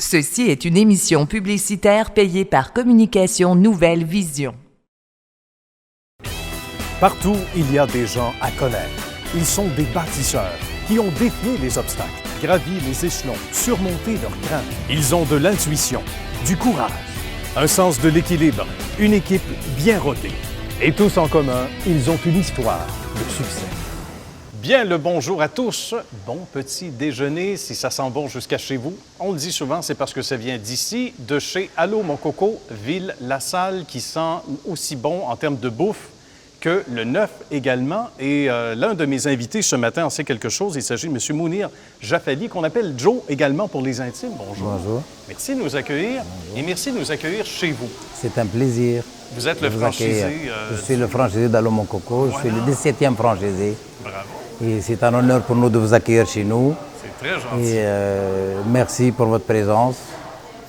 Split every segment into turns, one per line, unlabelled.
Ceci est une émission publicitaire payée par Communication Nouvelle Vision.
Partout, il y a des gens à connaître. Ils sont des bâtisseurs qui ont défié les obstacles, gravi les échelons, surmonté leurs craintes. Ils ont de l'intuition, du courage, un sens de l'équilibre, une équipe bien rodée. Et tous en commun, ils ont une histoire de succès. Bien le bonjour à tous. Bon petit déjeuner, si ça sent bon jusqu'à chez vous. On le dit souvent, c'est parce que ça vient d'ici, de chez Allô Mon Coco, Ville-la-Salle, qui sent aussi bon en termes de bouffe que le neuf également. Et l'un de mes invités ce matin en sait quelque chose. Il s'agit de M. Mounir Jaffali, qu'on appelle Joe également pour les intimes. Bonjour.
Bonjour.
Merci de nous accueillir. Bonjour. Et merci de nous accueillir chez vous.
C'est un plaisir.
Vous êtes le franchisé.
Je suis le franchisé d'Allô Mon Coco.
Voilà.
Je suis le 17e franchisé.
Bravo.
Et c'est un honneur pour nous de vous accueillir chez nous.
C'est très gentil.
Et merci pour votre présence.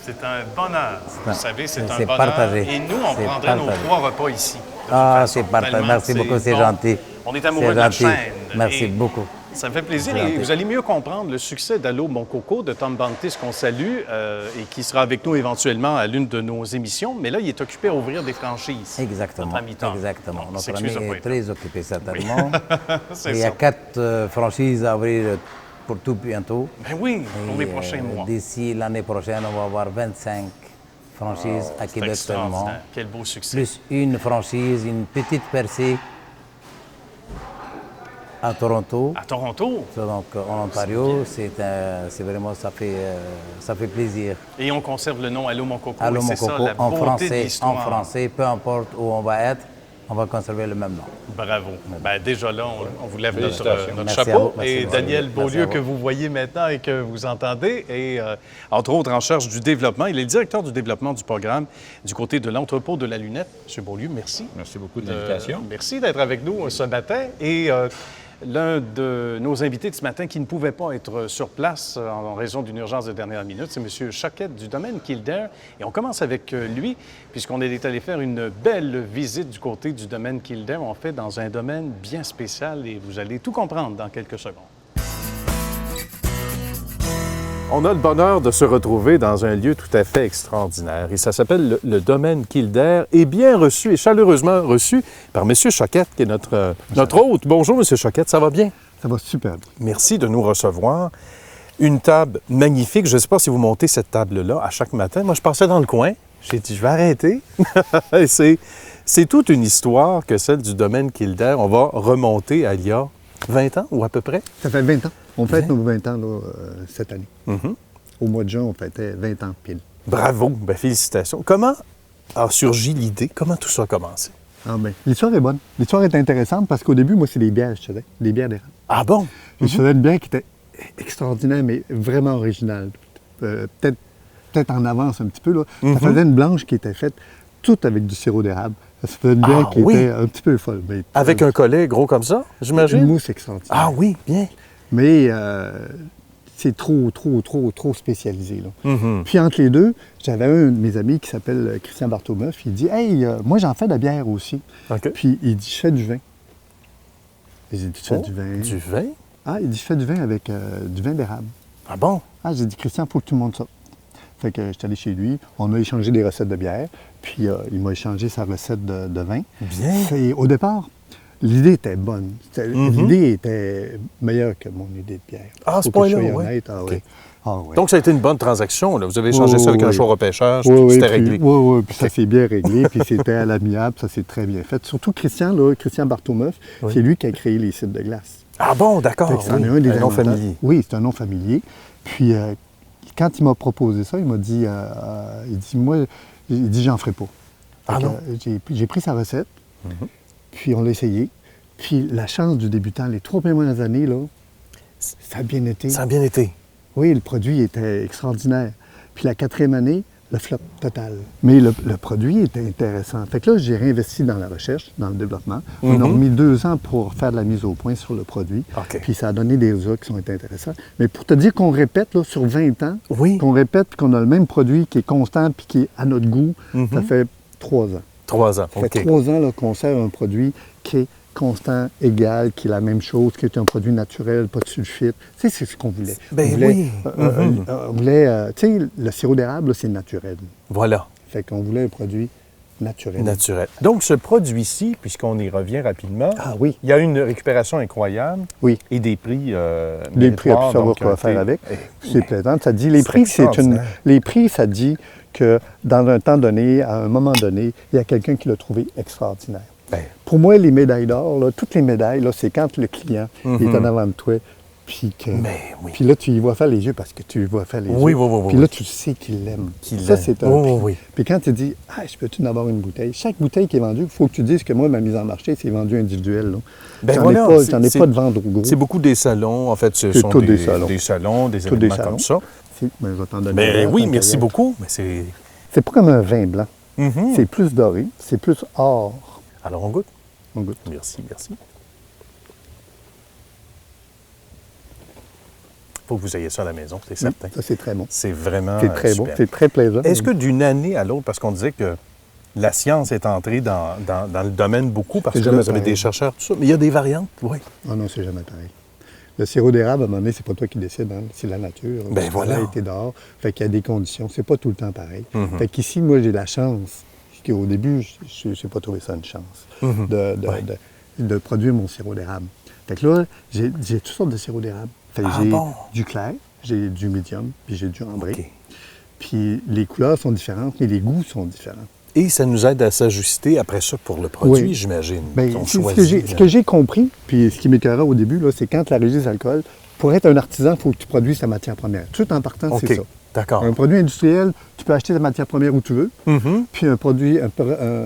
C'est un bonheur. Vous savez, c'est un
c'est
bonheur.
partagé.
Et nous, on prendrait nos 3 repas ici.
Ah, c'est partagé. Merci beaucoup, c'est gentil.
On est amoureux de la chaîne.
Merci
et
beaucoup.
Ça me fait plaisir. Et vous allez mieux comprendre le succès d'Allô Mon Coco de Tom Bantis, qu'on salue et qui sera avec nous éventuellement à l'une de nos émissions. Mais là, il est occupé à ouvrir des franchises.
Exactement.
Notre ami Tom.
Exactement.
Donc,
Notre ami est très occupé, certainement.
C'est
il y a 4 franchises à ouvrir pour tout bientôt.
Ben oui, pour les prochains mois.
D'ici l'année prochaine, on va avoir 25 franchises à Québec seulement.
Quel beau succès.
Plus une franchise, une petite percée à Toronto.
À Toronto?
Donc en Ontario, c'est vraiment, ça fait plaisir.
Et on conserve le nom Allô Mon Coco.
Allô Mon
ça,
Coco,
la
en français, peu importe où on va être, on va conserver le même nom.
Bravo. Bien, déjà là, on vous lève notre
Merci
chapeau.
merci,
et Daniel Beaulieu, que vous voyez maintenant et que vous entendez, est entre autres en charge du développement. Il est le directeur du développement du programme du côté de l'entrepôt de la Lunette. Monsieur Beaulieu, merci.
Merci beaucoup de l'invitation.
Merci d'être avec nous ce matin. Et l'un de nos invités de ce matin qui ne pouvait pas être sur place en raison d'une urgence de dernière minute, c'est M. Choquette du domaine Kildare. Et on commence avec lui, puisqu'on est allé faire une belle visite du côté du domaine Kildare. On fait dans un domaine bien spécial et vous allez tout comprendre dans quelques secondes. On a le bonheur de se retrouver dans un lieu tout à fait extraordinaire et ça s'appelle le domaine Kildare et bien reçu et chaleureusement reçu par M. Choquette qui est notre hôte. Bonjour M. Choquette, ça va bien?
Ça va super.
Merci de nous recevoir. Une table magnifique. Je ne sais pas si vous montez cette table-là à chaque matin. Moi, je passais dans le coin. J'ai dit, je vais arrêter. C'est toute une histoire que celle du domaine Kildare. On va remonter à il y a 20 ans ou à peu près?
Ça fait 20 ans. On fête nos 20 ans là, cette année.
Mm-hmm.
Au mois de juin, on fêtait 20 ans pile.
Bravo! Bien, félicitations. Comment a surgi l'idée? Comment tout ça a commencé?
Ah ben, l'histoire est bonne. L'histoire est intéressante parce qu'au début, moi, c'est des bières, je faisais. Des bières d'érable.
Ah bon?
Je faisais une bière qui était extraordinaire, mais vraiment originale. Peut-être en avance un petit peu. Là. Ça faisait une blanche qui était faite toute avec du sirop d'érable. Ça faisait une bière qui était un petit peu folle. Mais,
avec un collet gros comme ça, j'imagine?
Une mousse extraordinaire.
Ah oui, bien.
Mais c'est trop spécialisé. Là. Puis entre les deux, j'avais un de mes amis qui s'appelle Christian Bartomeuf. Il dit « Hey, moi j'en fais de la bière aussi.
Okay. »
Puis il dit « Je fais du vin. » J'ai dit « Tu fais du vin? »
Du vin?
Ah, il dit « Je fais du vin avec du vin d'érable. »
Ah bon?
Ah, j'ai dit « Christian, il faut que tu me montres ça. » Fait que j'étais allé chez lui, on a échangé des recettes de bière, puis il m'a échangé sa recette de vin.
Bien.
Et au départ, l'idée était bonne. L'idée était meilleure que mon idée de bière.
Ah, ce point-là, oui.
Okay. Ah, ouais.
Donc, ça a été une bonne transaction. Là. Vous avez échangé ça avec un choix repêchage, c'était réglé.
Oui, puis ça s'est bien réglé, puis c'était à l'amiable, ça s'est très bien fait. Surtout Christian Bartomeuf, c'est lui qui a créé les cidres de glace.
Ah bon, d'accord.
C'en est un des
nom familier.
Oui, c'est un nom familier. Puis, quand il m'a proposé ça, il m'a dit, j'en ferai pas.
Ah non?
J'ai pris sa recette, puis on l'a essayé. Puis la chance du débutant, les 3 premières années, là, ça a bien été.
Ça a bien été.
Oui, le produit était extraordinaire. Puis la 4e année, le flop total. Mais le produit était intéressant. Fait que là, j'ai réinvesti dans la recherche, dans le développement. On a remis 2 ans pour faire de la mise au point sur le produit.
Okay.
Puis ça a donné des résultats qui sont intéressants. Mais pour te dire qu'on répète là, sur 20 ans, qu'on répète puis qu'on a le même produit qui est constant puis qui est à notre goût, ça fait 3 ans.
3 ans,
Ça fait 3 ans là, qu'on sert un produit qui est constant, égal, qui est la même chose, qui est un produit naturel, pas de sulfite. Tu sais, c'est ce qu'on voulait.
Ben
on voulait,
oui.
on voulait, tu sais, le sirop d'érable, là, c'est naturel.
Voilà,
Fait qu'on voulait un produit naturel.
naturel. Donc, ce produit-ci, puisqu'on y revient rapidement,
Ah oui,
il y a une récupération incroyable
oui.
et des prix
Les prix,
méritoires,
puis savoir
donc,
quoi
ont
faire
été-
avec.
Eh,
C'est plaisant. Ça dit, les
c'est
prix,
extraordinaire.
les prix, ça dit que dans un temps donné, à un moment donné, il y a quelqu'un qui l'a trouvé extraordinaire.
ben,
Pour moi, les médailles d'or, là, toutes les médailles, là, c'est quand le client
Mhm.
est en avant de toi, puis que...
mais oui.
Puis là, tu y vois faire les yeux parce que tu y vois faire les
Oui,
yeux.
oui, oui, oui,
Puis
oui.
là, tu sais qu'il l'aime.
Qu'il
Ça,
l'aime.
c'est un
Oh,
prix.
oui.
Puis quand tu dis, ah, je peux-tu en avoir une bouteille? Chaque bouteille qui est vendue, il faut que tu dises que moi, ma mise en marché, c'est vendu individuel. Là.
Ben
J'en
voilà,
ai
c'est-
pas, j'en ai
c'est-
pas de vendre au gros.
C'est beaucoup des salons, en fait, ce
C'est
sont
tous
des,
des salons.
des salons, des
Tous des
événements
salons.
comme ça.
Ben, je vais t'en donner
Mais
un,
oui,
tant
merci
qu'à y être.
beaucoup. Mais c'est...
C'est pas comme un vin blanc.
Mhm.
C'est plus doré, c'est plus or.
Alors, on goûte.
On goûte.
Merci, merci. Faut que vous ayez ça à la maison, c'est certain.
Ça, c'est très bon.
C'est vraiment
C'est très bon.
super.
C'est très plaisant.
Est-ce que d'une année à l'autre, parce qu'on disait que la science est entrée dans le domaine beaucoup, parce
C'est
que là,
jamais
vous avez
pareil.
des chercheurs, tout ça, mais il y a des variantes, oui.
Ah non, c'est jamais pareil. Le sirop d'érable, à un moment donné, c'est pas toi qui décides, hein, c'est la nature.
Ben
Le
voilà.
soleil était dehors, fait qu'il y a des conditions. C'est pas tout le temps pareil.
Mhm.
Fait qu'ici, moi, j'ai la chance, qu'au début, je n'ai pas trouvé ça une chance,
Mhm.
de, de produire mon sirop d'érable. Fait que là, j'ai toutes sortes de sirop d'érable. Fait que
Ah
j'ai
bon?
du clair, j'ai du médium, puis j'ai du ambré.
OK.
Puis les couleurs sont différentes, mais les goûts sont différents.
Et ça nous aide à s'ajuster après ça pour le produit,
Oui.
j'imagine.
Bien,
On
ce que
choisit,
j'ai- ce que j'ai compris, puis ce qui m'écœurait au début, là, c'est quand la régie des alcools, pour être un artisan, il faut que tu produises ta matière première. Tout en partant,
OK,
c'est ça.
d'accord.
Un produit industriel, tu peux acheter ta matière première où tu veux,
Mhm.
puis un produit, un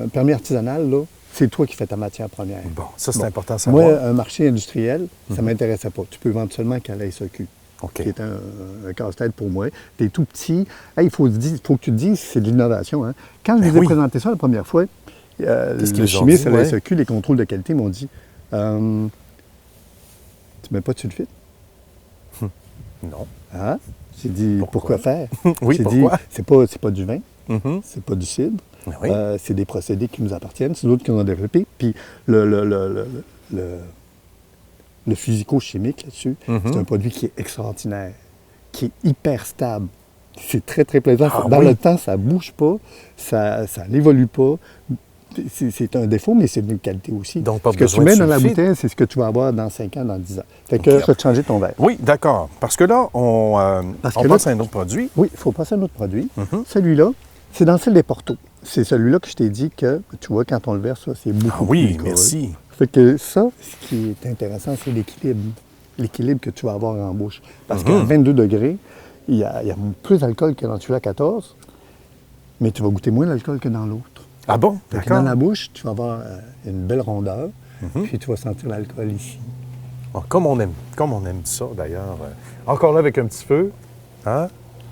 permis artisanal, là, c'est toi qui fais ta matière première.
Bon, ça, c'est
Bon.
important à savoir.
Moi, un marché industriel, ça ne m'intéressait pas. Tu peux vendre seulement qu'à la SAQ,
OK.
qui est un casse-tête pour moi. Tu es tout petit. Hey, il faut que tu te dises, c'est de l'innovation. Hein? Quand je
Ben
vous ai
oui.
présenté ça la première fois,
Qu'est-ce qu'ils
le
vous ont
chimiste
dit,
à la
ouais?
SAQ, les contrôles de qualité m'ont dit tu mets pas de sulfite?
Non.
Hein? J'ai dit pourquoi faire?
Oui,
J'ai
pourquoi?
dit c'est pas du vin,
Mhm.
c'est pas du cidre.
Ben oui.
C'est des procédés qui nous appartiennent, c'est d'autres qui nous ont développés. Puis le physico-chimique là-dessus,
Mhm.
c'est un produit qui est extraordinaire, qui est hyper stable. C'est très, très plaisant.
Ah
Dans
oui?
le temps, ça ne bouge pas, ça n'évolue pas. C'est un défaut, mais c'est une qualité aussi.
Donc, pas
ce que tu
besoin
mets
de
dans la
sulfite.
bouteille, c'est ce que tu vas avoir dans 5 ans, dans 10 ans. Fait que
OK.
tu vas te changer ton verre.
Oui, d'accord. Parce que là, on
Parce
on
que là,
passe à un autre produit.
Oui, il faut passer à un autre produit.
Mhm.
Celui-là, c'est dans le style des Porto. C'est celui-là que je t'ai dit que, tu vois, quand on le verse, ça, c'est beaucoup
Ah oui,
plus gras.
merci.
Fait que ça, ce qui est intéressant, c'est l'équilibre. L'équilibre que tu vas avoir en bouche. Parce qu'à 22 degrés, il y a plus d'alcool que dans celui-là à 14, mais tu vas goûter moins d'alcool que dans l'autre.
Ah bon?
Fait que
D'accord.
dans la bouche, tu vas avoir une belle rondeur, puis tu vas sentir l'alcool ici.
Ah, comme on aime ça, d'ailleurs. Encore là, avec un petit feu. Hein?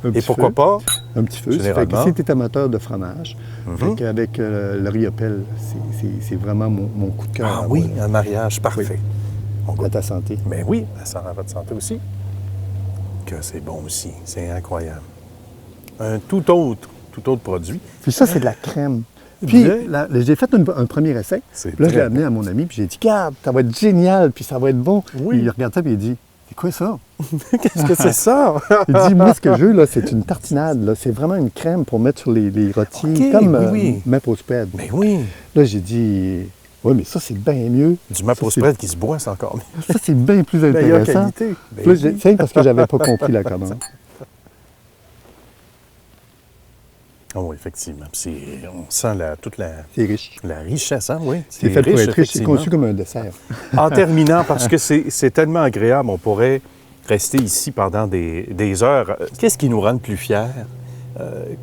Un
Et
petit
pourquoi
feu.
pas?
Un petit feu. Fait que
Généralement.
si tu es amateur de fromage, fait qu'avec le riopelle, c'est vraiment mon coup de cœur.
Ah
à
oui,
moi, là.
un mariage parfait. On
À
goûte.
ta santé.
Mais oui, ça rend votre santé aussi. Que c'est bon aussi. C'est incroyable. Un tout autre produit.
Puis ça, c'est de la crème. Puis
Bien.
j'ai fait un premier essai.
C'est
Puis là, je l'ai
très
amené à mon ami, puis j'ai dit, regarde, ça va être génial, puis ça va être bon.
Oui.
Puis il regarde ça, puis il dit, c'est quoi ça?
Qu'est-ce que c'est ça?
Il dit, moi, ce que je veux, là, c'est une tartinade. Là. C'est vraiment une crème pour mettre sur les rôtis,
OK,
comme
oui.
maple spread.
Mais oui.
Là, j'ai dit, oui, mais ça, c'est bien mieux.
Du maple
Ça, c'est-
spread qui se boit, c'est encore mieux.
Ça, c'est bien plus
Meilleure
intéressant.
qualité. Ben
Puis là,
oui.
c'est parce que j'avais pas compris la commande.
Oh, effectivement. On sent toute la
C'est riche.
richesse, hein? Oui.
C'est fait pour être riche. C'est
effectivement.
conçu comme un dessert.
En terminant, parce que c'est tellement agréable, on pourrait rester ici pendant des heures. Qu'est-ce qui nous rend le plus fiers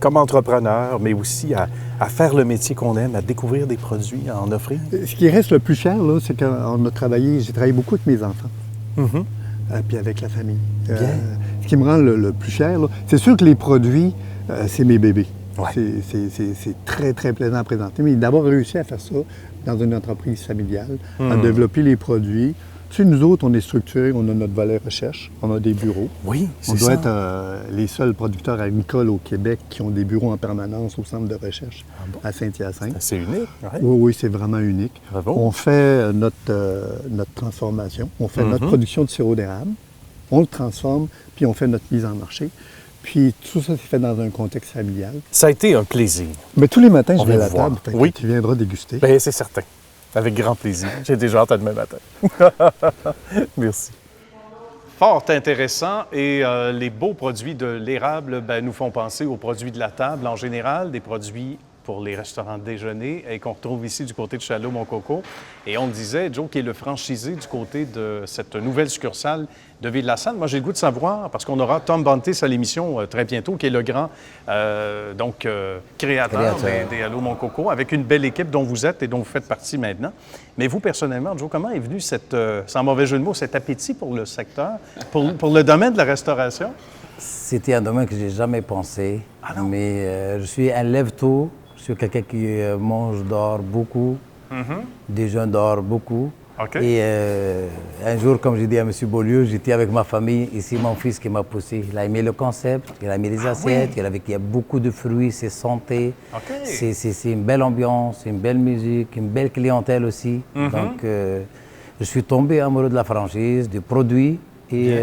comme entrepreneur, mais aussi à faire le métier qu'on aime, à découvrir des produits, à en offrir?
Ce qui reste le plus cher, là, c'est qu'on a travaillé, j'ai travaillé beaucoup avec mes enfants,
Mhm.
puis avec la famille.
Bien.
Ce qui me rend le plus cher, là, c'est sûr que les produits, c'est mes bébés.
Ouais.
C'est très, très plaisant à présenter. Mais d'avoir réussi à faire ça dans une entreprise familiale, à
Hmm.
développer les produits, Tu sais, nous autres, on est structurés, on a notre volet recherche, on a des bureaux.
Oui,
On
c'est
doit
ça.
être les seuls producteurs agricoles au Québec qui ont des bureaux en permanence au centre de recherche à Saint-Hyacinthe.
C'est unique. Ouais.
Oui, oui, c'est vraiment unique.
Bravo.
On fait notre transformation, on fait notre production de sirop d'érable, on le transforme, puis on fait notre mise en marché. Puis tout ça, c'est fait dans un contexte familial.
Ça a été un plaisir.
Mais tous les matins,
On
je vais à
vient
la
vous voir.
table, fait que
Oui.
tu viendras déguster.
Bien, c'est certain. Avec grand plaisir. J'ai déjà hâte à demain matin. Merci. Fort intéressant et les beaux produits de l'érable nous font penser aux produits de la table en général, des produits pour les restaurants de déjeuner et qu'on retrouve ici du côté de Châlons-Montcoco. Et on le disait, Joe, qui est le franchisé du côté de cette nouvelle succursale de Ville-la-Salle. Moi, j'ai le goût de savoir, parce qu'on aura Tom Bontes à l'émission très bientôt, qui est le grand créateur des Allô Mon Coco, avec une belle équipe dont vous êtes et dont vous faites partie maintenant. Mais vous, personnellement, Joe, comment est venu sans mauvais jeu de mots, cet appétit pour le secteur, pour le domaine de la restauration?
C'était un domaine que je n'ai jamais pensé, mais je suis un lève-tôt, je suis quelqu'un qui mange, dort beaucoup, déjeune, dort beaucoup.
Okay.
Et un jour, comme j'ai dit à M. Beaulieu, j'étais avec ma famille, ici mon fils qui m'a poussé. Il a aimé le concept, il a aimé les assiettes, il y a beaucoup de fruits, c'est santé, c'est une belle ambiance, une belle musique, une belle clientèle aussi. Donc je suis tombé amoureux de la franchise, du produit et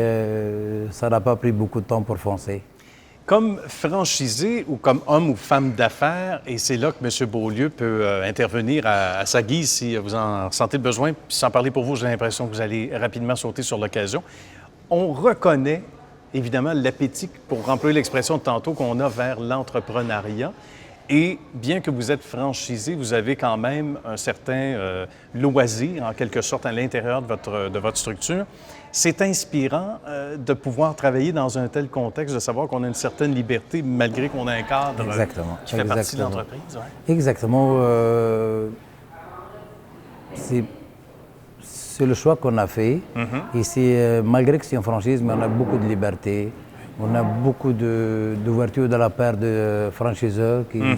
ça n'a pas pris beaucoup de temps pour foncer.
Comme franchisé ou comme homme ou femme d'affaires, et c'est là que M. Beaulieu peut intervenir à sa guise si vous en sentez le besoin. Puis sans parler pour vous, j'ai l'impression que vous allez rapidement sauter sur l'occasion. On reconnaît évidemment l'appétit, pour employer l'expression de tantôt, qu'on a vers l'entrepreneuriat. Et bien que vous êtes franchisé, vous avez quand même un certain loisir, en quelque sorte, à l'intérieur de votre structure. C'est inspirant de pouvoir travailler dans un tel contexte, de savoir qu'on a une certaine liberté, malgré qu'on a un cadre qui fait partie de l'entreprise. Ouais.
Exactement. C'est le choix qu'on a fait. Et c'est, malgré que c'est une franchise, mais on a beaucoup de liberté. On a beaucoup d'ouverture de la part de franchiseurs, qui est M.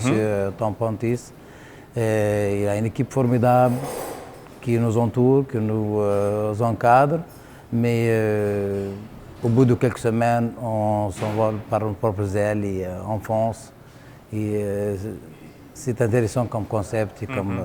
Tom Pontis. Il y a une équipe formidable qui nous entoure, qui nous encadre. Mais au bout de quelques semaines, on s'envole par nos propres ailes et on fonce. Et c'est intéressant comme concept et comme...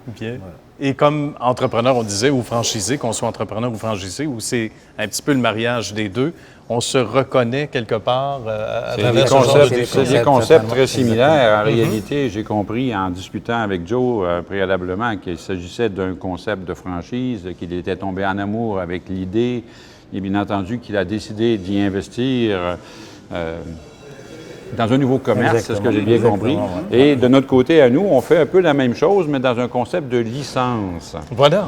Bien. Et comme entrepreneur, on disait, ou franchisé, qu'on soit entrepreneur ou franchisé, ou c'est un petit peu le mariage des deux, on se reconnaît quelque part à travers ce genre de
C'est des concepts très similaires. En réalité, j'ai compris en discutant avec Joe préalablement qu'il s'agissait d'un concept de franchise, qu'il était tombé en amour avec l'idée et bien entendu qu'il a décidé d'y investir dans un nouveau commerce, c'est ce que j'ai bien compris. Et de notre côté, à nous, on fait un peu la même chose, mais dans un concept de licence.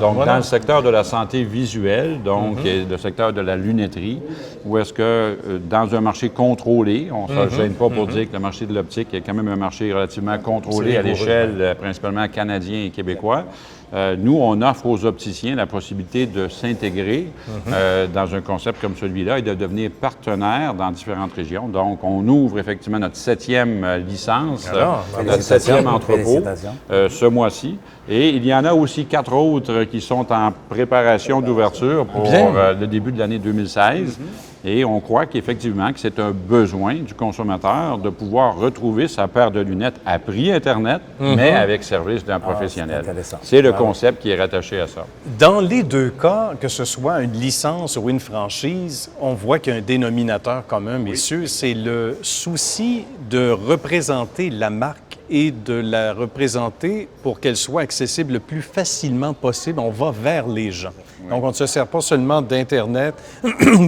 Donc, dans le secteur de la santé visuelle, donc le secteur de la lunetterie, où est-ce que dans un marché contrôlé, on ne se gêne pas pour dire que le marché de l'optique est quand même un marché relativement contrôlé à l'échelle principalement canadien et québécois. Nous, on offre aux opticiens la possibilité de s'intégrer dans un concept comme celui-là et de devenir partenaire dans différentes régions. Donc, on ouvre effectivement notre 7e licence, notre 7e entrepôt ce mois-ci. Et il y en a aussi 4 autres qui sont en préparation d'ouverture pour le début de l'année 2016. Et on croit qu'effectivement que c'est un besoin du consommateur de pouvoir retrouver sa paire de lunettes à prix Internet, mais avec service d'un professionnel. C'est le concept qui est rattaché à ça.
Dans les deux cas, que ce soit une licence ou une franchise, on voit qu'il y a un dénominateur commun, messieurs, c'est le souci de représenter la marque et de la représenter pour qu'elle soit accessible le plus facilement possible. On va vers les gens. Donc, on ne se sert pas seulement d'Internet,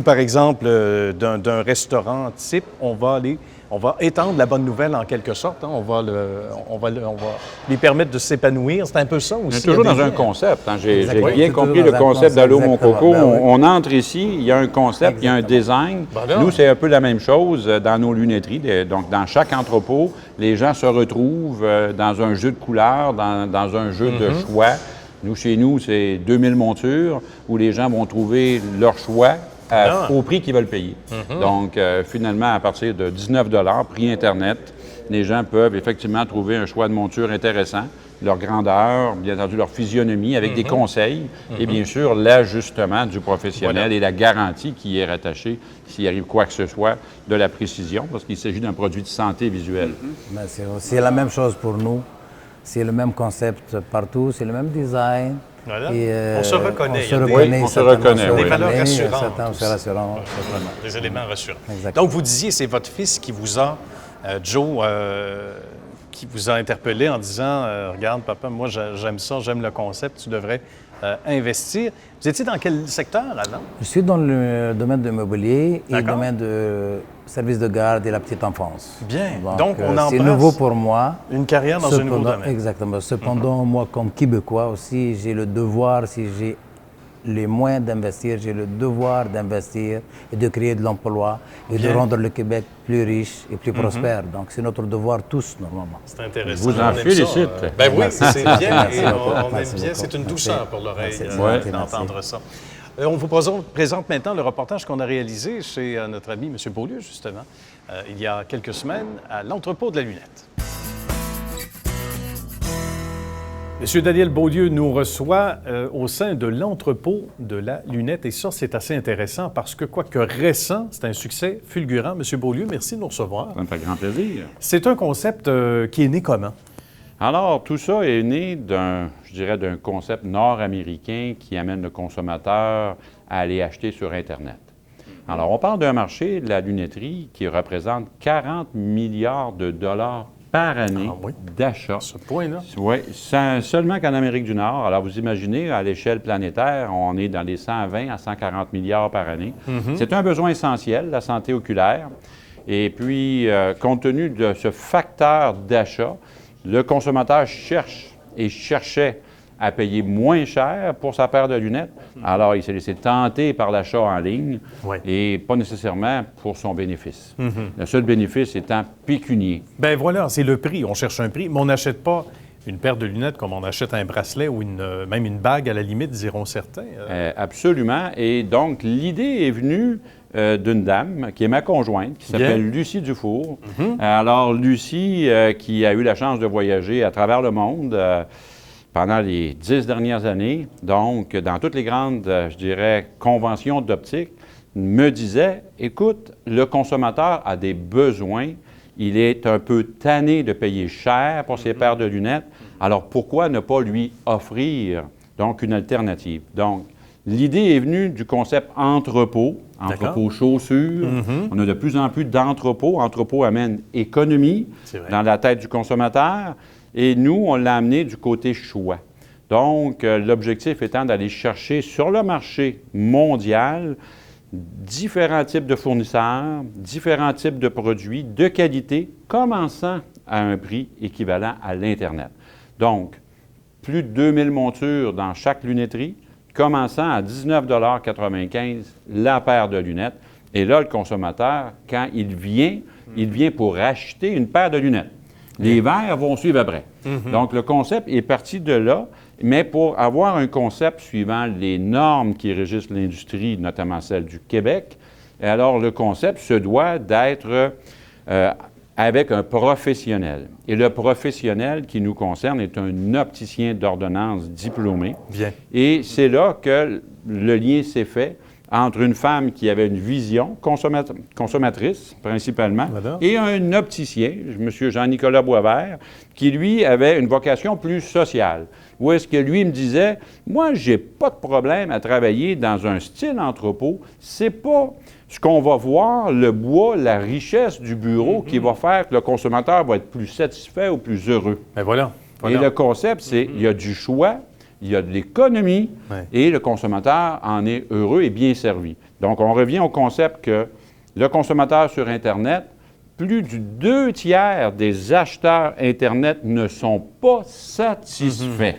par exemple, d'un restaurant type. On va étendre la bonne nouvelle en quelque sorte. Hein. On va lui permettre de s'épanouir. C'est un peu ça aussi.
On est toujours dans un concept. Hein. J'ai bien compris le concept d'Allô Mon Coco. On entre ici, il y a un concept, il y a un design. Nous, c'est un peu la même chose dans nos lunetteries. Donc, dans chaque entrepôt, les gens se retrouvent dans un jeu de couleurs, dans un jeu de choix. Nous, chez nous, c'est 2000 montures où les gens vont trouver leur choix au prix qu'ils veulent payer. Donc, finalement, à partir de 19 $, prix Internet, les gens peuvent effectivement trouver un choix de monture intéressant leur grandeur, bien entendu leur physionomie, avec des conseils et bien sûr l'ajustement du professionnel et la garantie qui est rattachée s'il arrive quoi que ce soit de la précision, parce qu'il s'agit d'un produit de santé visuelle.
C'est la même chose pour nous. C'est le même concept partout, c'est le même design.
Voilà.
Et,
on se reconnaît.
On se reconnaît.
Des valeurs rassurantes.
Des
éléments rassurants.
Exactement.
Donc, vous disiez, c'est votre fils qui vous a, Joe, qui vous a interpellé en disant regarde, papa, moi, j'aime ça, j'aime le concept, tu devrais investir. Vous étiez dans quel secteur avant?
Je suis dans le domaine de l'immobilier et le
D'accord.
domaine de service de garde et la petite enfance.
Bien. Donc, on
c'est
embrasse
nouveau pour moi.
une carrière dans un nouveau domaine.
Exactement. Cependant, moi, comme Québécois aussi, j'ai le devoir, si j'ai les moyens d'investir, j'ai le devoir d'investir et de créer de l'emploi et de rendre le Québec plus riche et plus prospère. Donc, c'est notre devoir tous, normalement.
C'est intéressant.
Vous en félicite.
Ben oui, c'est bien.
Merci
Et
beaucoup.
on aime
Merci
bien.
beaucoup.
C'est une douceur pour l'oreille
Merci.
d'entendre ça. On vous présente maintenant le reportage qu'on a réalisé chez notre ami M. Beaulieu, justement, il y a quelques semaines, à l'entrepôt de la lunette. M. Daniel Beaulieu nous reçoit au sein de l'entrepôt de la lunette. Et ça, c'est assez intéressant parce que, quoique récent, c'est un succès fulgurant. M. Beaulieu, merci de nous recevoir.
Ça me fait grand plaisir.
C'est un concept qui est né comment?
Alors, tout ça est né d'un concept nord-américain qui amène le consommateur à aller acheter sur Internet. Alors, on parle d'un marché de la lunetterie qui représente 40 milliards de dollars par année d'achat.
À ce point-là?
Oui, seulement qu'en Amérique du Nord. Alors, vous imaginez, à l'échelle planétaire, on est dans les 120 à 140 milliards par année. C'est un besoin essentiel, la santé oculaire. Et puis, compte tenu de ce facteur d'achat, le consommateur cherchait à payer moins cher pour sa paire de lunettes. Alors, il s'est laissé tenter par l'achat en ligne et pas nécessairement pour son bénéfice. Le seul bénéfice étant pécunier.
Ben voilà, c'est le prix. On cherche un prix, mais on n'achète pas une paire de lunettes comme on achète un bracelet ou même une bague, à la limite, diront certains.
Absolument. Et donc, l'idée est venue d'une dame qui est ma conjointe, qui s'appelle Lucie Dufour. Alors, Lucie, qui a eu la chance de voyager à travers le monde pendant les 10 dernières années, donc dans toutes les grandes, conventions d'optique, me disait, écoute, le consommateur a des besoins, il est un peu tanné de payer cher pour ses paires de lunettes, alors pourquoi ne pas lui offrir donc une alternative? Donc, l'idée est venue du concept entrepôt chaussures. On a de plus en plus d'entrepôts. Entrepôt amène économie dans la tête du consommateur. Et nous, on l'a amené du côté choix. Donc, l'objectif étant d'aller chercher sur le marché mondial différents types de fournisseurs, différents types de produits de qualité, commençant à un prix équivalent à l'Internet. Donc, plus de 2000 montures dans chaque lunetterie, commençant à 19,95 $ la paire de lunettes. Et là, le consommateur, quand il vient pour acheter une paire de lunettes. Les verres vont suivre après. Donc, le concept est parti de là, mais pour avoir un concept suivant les normes qui régissent l'industrie, notamment celle du Québec, alors le concept se doit d'être avec un professionnel. Et le professionnel qui nous concerne est un opticien d'ordonnance diplômé.
Bien.
Et c'est là que le lien s'est fait entre une femme qui avait une vision consommatrice, principalement, et un opticien, M. Jean-Nicolas Boisvert, qui, lui, avait une vocation plus sociale. Où est-ce que lui me disait, moi, j'ai pas de problème à travailler dans un style entrepôt, c'est pas ce qu'on va voir, le bois, la richesse du bureau qui va faire que le consommateur va être plus satisfait ou plus heureux.
Ben voilà.
Et le concept, c'est il y a du choix, il y a de l'économie et le consommateur en est heureux et bien servi. Donc, on revient au concept que le consommateur sur Internet, plus du 2/3 des acheteurs Internet ne sont pas satisfaits.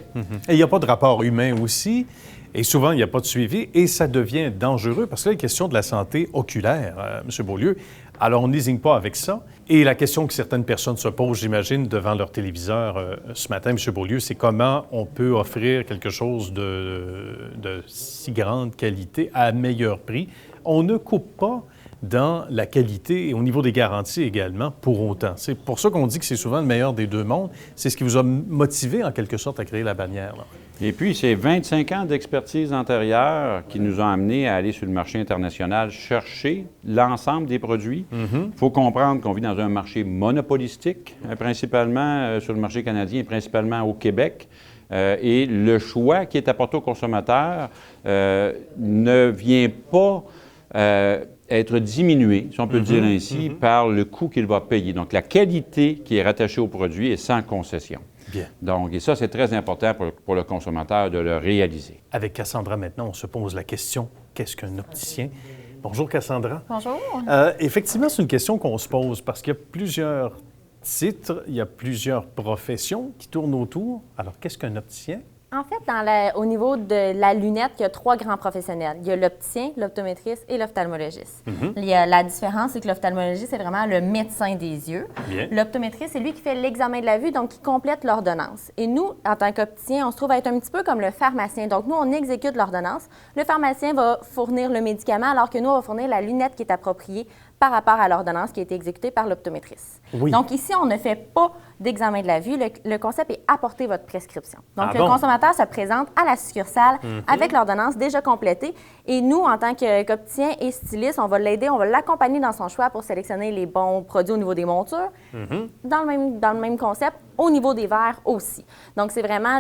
Et il n'y a pas de rapport humain aussi. Et souvent, il n'y a pas de suivi et ça devient dangereux parce que là, il y a la question de la santé oculaire, M. Beaulieu. Alors, on n'hésigne pas avec ça. Et la question que certaines personnes se posent, j'imagine, devant leur téléviseur ce matin, M. Beaulieu, c'est comment on peut offrir quelque chose de si grande qualité à meilleur prix. On ne coupe pas dans la qualité et au niveau des garanties également pour autant. C'est pour ça qu'on dit que c'est souvent le meilleur des deux mondes. C'est ce qui vous a motivé en quelque sorte à créer la bannière, là.
Et puis, c'est 25 ans d'expertise antérieure qui nous ont amenés à aller sur le marché international chercher l'ensemble des produits. Il faut comprendre qu'on vit dans un marché monopolistique, principalement sur le marché canadien, principalement au Québec. Et le choix qui est apporté au consommateur ne vient pas être diminué, si on peut le dire ainsi, par le coût qu'il va payer. Donc, la qualité qui est rattachée au produit est sans concession.
Bien.
Donc, et ça, c'est très important pour le consommateur de le réaliser.
Avec Cassandra, maintenant, on se pose la question, qu'est-ce qu'un opticien? Bonjour, Cassandra.
Bonjour.
Effectivement, c'est une question qu'on se pose parce qu'il y a plusieurs titres, il y a plusieurs professions qui tournent autour. Alors, qu'est-ce qu'un opticien?
En fait, au niveau de la lunette, il y a 3 grands professionnels. Il y a l'opticien, l'optométriste et l'ophtalmologiste. La différence, c'est que l'ophtalmologiste, c'est vraiment le médecin des yeux. L'optométriste, c'est lui qui fait l'examen de la vue, donc qui complète l'ordonnance. Et nous, en tant qu'opticien, on se trouve à être un petit peu comme le pharmacien. Donc, nous, on exécute l'ordonnance. Le pharmacien va fournir le médicament, alors que nous, on va fournir la lunette qui est appropriée par rapport à l'ordonnance qui a été exécutée par l'optométriste.
Oui.
Donc ici, on ne fait pas d'examen de la vue. Le concept est apporter votre prescription. Donc le consommateur se présente à la succursale avec l'ordonnance déjà complétée et nous, en tant qu'opticien et styliste, on va l'aider, on va l'accompagner dans son choix pour sélectionner les bons produits au niveau des montures. Dans le même concept, au niveau des verres aussi. Donc, c'est vraiment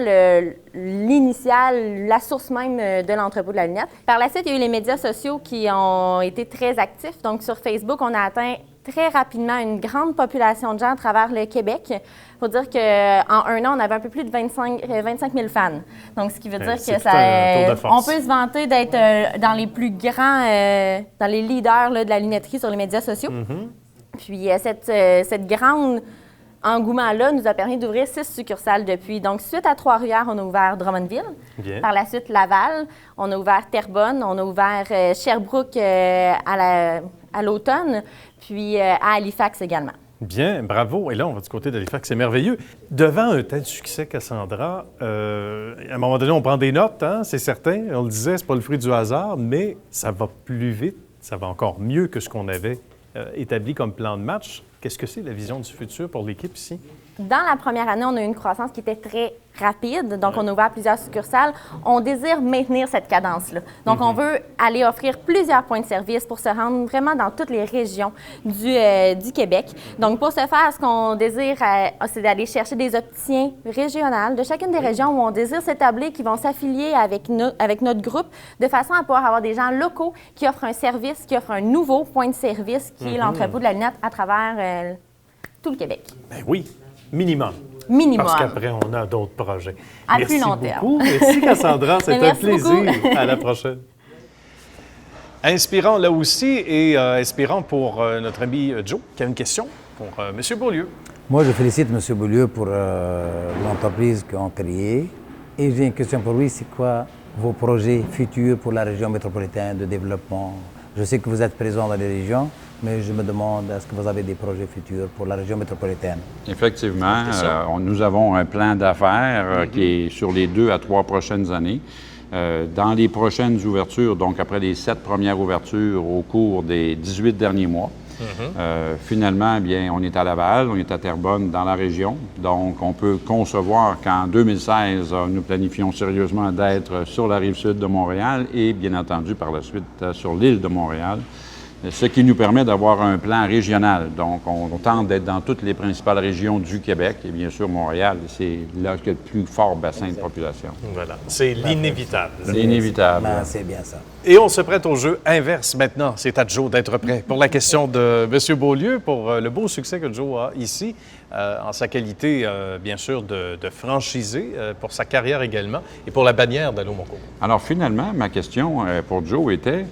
l'initial, la source même de l'entrepôt de la lunette. Par la suite, il y a eu les médias sociaux qui ont été très actifs. Donc, sur Facebook, on a atteint très rapidement une grande population de gens à travers le Québec. Il faut dire qu'en un an, on avait un peu plus de 25 000 fans. Donc, ce qui veut dire que on peut se vanter d'être dans les plus grands, dans les leaders là, de la lunetterie sur les médias sociaux. Puis, cette grande engouement-là nous a permis d'ouvrir 6 succursales depuis. Donc, suite à Trois-Rivières, on a ouvert Drummondville.
Bien.
Par la suite, Laval. On a ouvert Terrebonne. On a ouvert Sherbrooke à l'automne. Puis à Halifax également.
Bien, bravo. Et là, on va du côté d'Halifax, c'est merveilleux. Devant un tel succès, Cassandra, à un moment donné, on prend des notes, hein, c'est certain. On le disait, c'est pas le fruit du hasard, mais ça va plus vite, ça va encore mieux que ce qu'on avait établi comme plan de match. Qu'est-ce que c'est la vision du futur pour l'équipe ici?
Dans la première année, on a eu une croissance qui était très rapide. Donc, on a ouvert plusieurs succursales. On désire maintenir cette cadence-là. Donc, on veut aller offrir plusieurs points de service pour se rendre vraiment dans toutes les régions du Québec. Donc, pour ce faire, ce qu'on désire, c'est d'aller chercher des opticiens régionaux de chacune des régions où on désire s'établir, qui vont s'affilier avec notre groupe, de façon à pouvoir avoir des gens locaux qui offrent un service, qui offrent un nouveau point de service, qui est l'entrepôt de la lunette à travers tout le Québec.
Ben oui. Minimum.
Minimum.
Parce qu'après, on a d'autres projets.
À plus long terme.
Beaucoup. Merci, Cassandra. C'est un plaisir.
Beaucoup.
À la prochaine. Inspirant là aussi et inspirant pour notre ami Joe, qui a une question pour M. Beaulieu.
Moi, je félicite M. Beaulieu pour l'entreprise qu'ils ont créée. Et j'ai une question pour lui. C'est quoi vos projets futurs pour la région métropolitaine de développement? Je sais que vous êtes présent dans les régions, mais je me demande, est-ce que vous avez des projets futurs pour la région métropolitaine?
Effectivement, nous avons un plan d'affaires qui est sur les 2 à 3 prochaines années. Dans les prochaines ouvertures, donc après les 7 premières ouvertures au cours des 18 derniers mois, finalement, bien, on est à Laval, on est à Terrebonne, dans la région. Donc, on peut concevoir qu'en 2016, nous planifions sérieusement d'être sur la rive sud de Montréal et, bien entendu, par la suite, sur l'île de Montréal. Ce qui nous permet d'avoir un plan régional. Donc, on tente d'être dans toutes les principales régions du Québec. Et bien sûr, Montréal, c'est là qu'il y a le plus fort bassin de population.
Voilà, c'est l'inévitable.
C'est inévitable.
Ben, c'est bien ça.
Et on se prête au jeu inverse maintenant. C'est à Joe d'être prêt pour la question de M. Beaulieu, pour le beau succès que Joe a ici, en sa qualité, bien sûr, de franchisé, pour sa carrière également, et pour la bannière d'Allô Mon Cours.
Alors, finalement, ma question pour Joe était,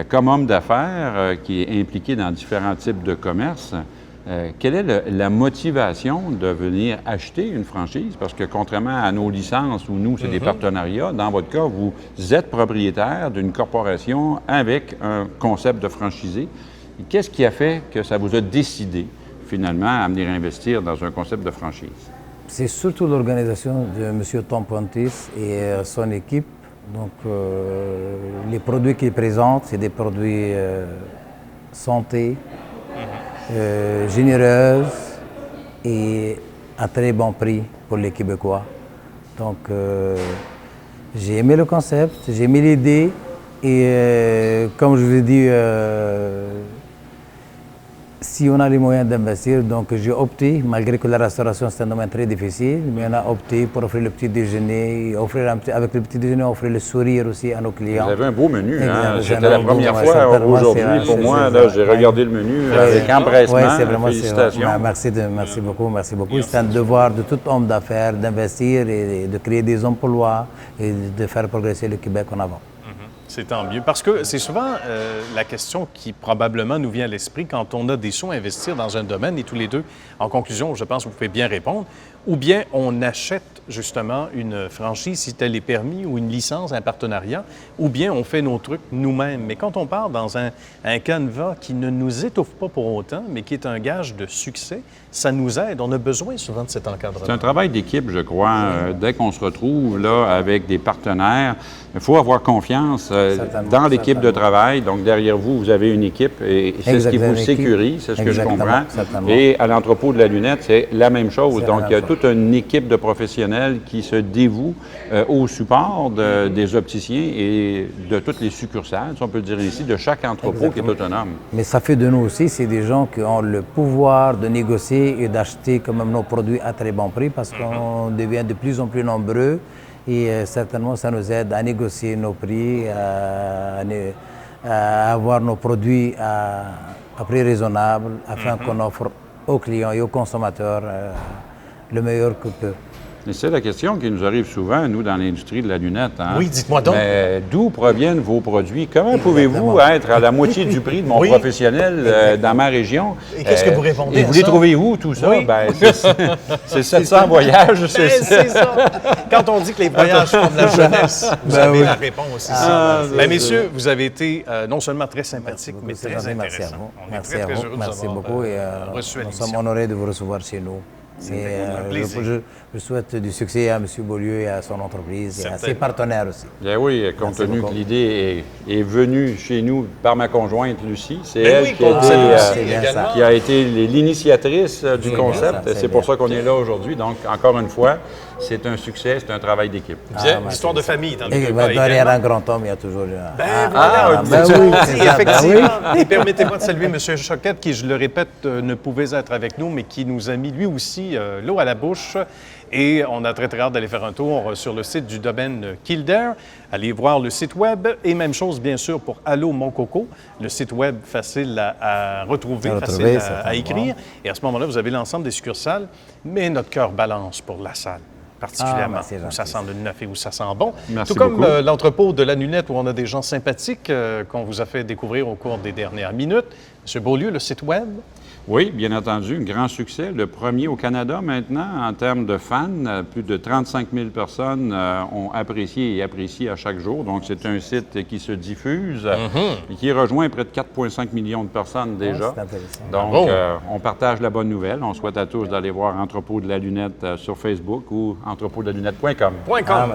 comme homme d'affaires qui est impliqué dans différents types de commerces, quelle est la motivation de venir acheter une franchise? Parce que contrairement à nos licences où nous, c'est des partenariats, dans votre cas, vous êtes propriétaire d'une corporation avec un concept de franchisé. Qu'est-ce qui a fait que ça vous a décidé, finalement, à venir investir dans un concept de franchise?
C'est surtout l'organisation de M. Tom Pontis et son équipe. Donc, les produits qu'il présente, c'est des produits santé, généreuse et à très bon prix pour les Québécois. Donc, j'ai aimé le concept, j'ai aimé l'idée et comme je vous ai dit, si on a les moyens d'investir, donc j'ai opté, malgré que la restauration c'est un domaine très difficile, mais on a opté pour offrir le petit déjeuner, avec le petit déjeuner, offrir le sourire aussi à nos clients.
Vous avez un beau menu, hein? C'était la première fois aujourd'hui pour moi. J'ai regardé le menu avec empressement.
Oui, c'est vraiment,
félicitations.
Merci beaucoup. C'est un devoir de tout homme d'affaires d'investir et de créer des emplois et de faire progresser le Québec en avant.
C'est tant mieux. Parce que c'est souvent la question qui probablement nous vient à l'esprit quand on a des sous à investir dans un domaine et tous les deux, en conclusion, je pense que vous pouvez bien répondre, ou bien on achète justement une franchise si tel est permis ou une licence, un partenariat, ou bien on fait nos trucs nous-mêmes. Mais quand on part dans un canevas qui ne nous étouffe pas pour autant, mais qui est un gage de succès, ça nous aide. On a besoin souvent de cet encadrement.
C'est un travail d'équipe, je crois. Dès qu'on se retrouve là avec des partenaires, il faut avoir confiance dans l'équipe de travail. Donc, derrière vous, vous avez une équipe et c'est ce qui vous sécurise, c'est ce que je comprends. Et à l'entrepôt de la lunette, c'est la même chose. Donc, il y a toute une équipe de professionnels qui se dévouent au support des opticiens et de toutes les succursales, si on peut le dire ici, de chaque entrepôt qui est autonome.
Mais ça fait de nous aussi, c'est des gens qui ont le pouvoir de négocier et d'acheter quand même nos produits à très bon prix parce qu'on devient de plus en plus nombreux. Et certainement, ça nous aide à négocier nos prix, à avoir nos produits à prix raisonnable, afin qu'on offre aux clients et aux consommateurs le meilleur que peut.
Et c'est la question qui nous arrive souvent, nous, dans l'industrie de la lunette. Hein?
Oui, dites-moi donc.
Mais d'où proviennent vos produits? Comment pouvez-vous être à la moitié du prix de mon professionnel dans ma région?
Et qu'est-ce que vous répondez
Et vous les trouvez où, tout ça?
Oui.
Ben, c'est 700 voyages, c'est
ça. Quand on dit que les voyages forment la jeunesse, vous avez la réponse aussi. Messieurs, vous avez été non seulement très sympathiques, mais très intéressants.
Merci à vous. Merci beaucoup. Et nous sommes honorés de vous recevoir chez nous. Je souhaite du succès à M. Beaulieu et à son entreprise et à ses partenaires aussi.
Bien oui, compte tenu que l'idée est venue chez nous par ma conjointe Lucie. C'est elle qui a été l'initiatrice du concept. C'est pour ça qu'on est là aujourd'hui. Donc, encore une fois, c'est un succès, c'est un travail d'équipe.
L'histoire de famille.
Derrière un grand homme, il y a toujours...
Oui, effectivement. Et permettez-moi de saluer M. Choquette, qui, je le répète, ne pouvait être avec nous, mais qui nous a mis lui aussi l'eau à la bouche. Et on a très, très hâte d'aller faire un tour sur le site du domaine Kildare. Allez voir le site web. Et même chose, bien sûr, pour Allô Mon Coco, le site web facile à retrouver, facile à écrire. Et à ce moment-là, vous avez l'ensemble des succursales. Mais notre cœur balance pour la salle, particulièrement, où ça sent le neuf et où ça sent bon.
Merci
Tout comme
beaucoup.
l'entrepôt de la lunette, où on a des gens sympathiques qu'on vous a fait découvrir au cours des dernières minutes. M. Beaulieu, le site web.
Oui, bien entendu, un grand succès. Le premier au Canada maintenant en termes de fans. Plus de 35 000 personnes ont apprécié et apprécient à chaque jour. Donc, c'est un site qui se diffuse et qui rejoint près de 4,5 millions de personnes déjà.
C'est intéressant.
Donc, on partage la bonne nouvelle. On souhaite à tous d'aller voir Entrepôt de la lunette sur Facebook ou entrepôtdelalunette.com.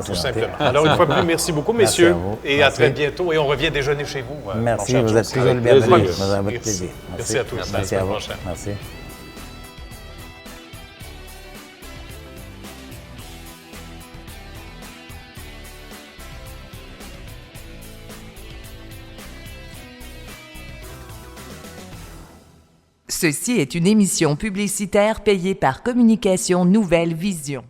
Tout simplement. Alors, une fois plus, merci beaucoup, messieurs. Et à très bientôt. Et on revient déjeuner chez vous.
Merci, vous êtes toujours le bienvenu. Avec plaisir.
Merci à tous.
Merci à vous. Merci.
Ceci est une émission publicitaire payée par Communication Nouvelle Vision.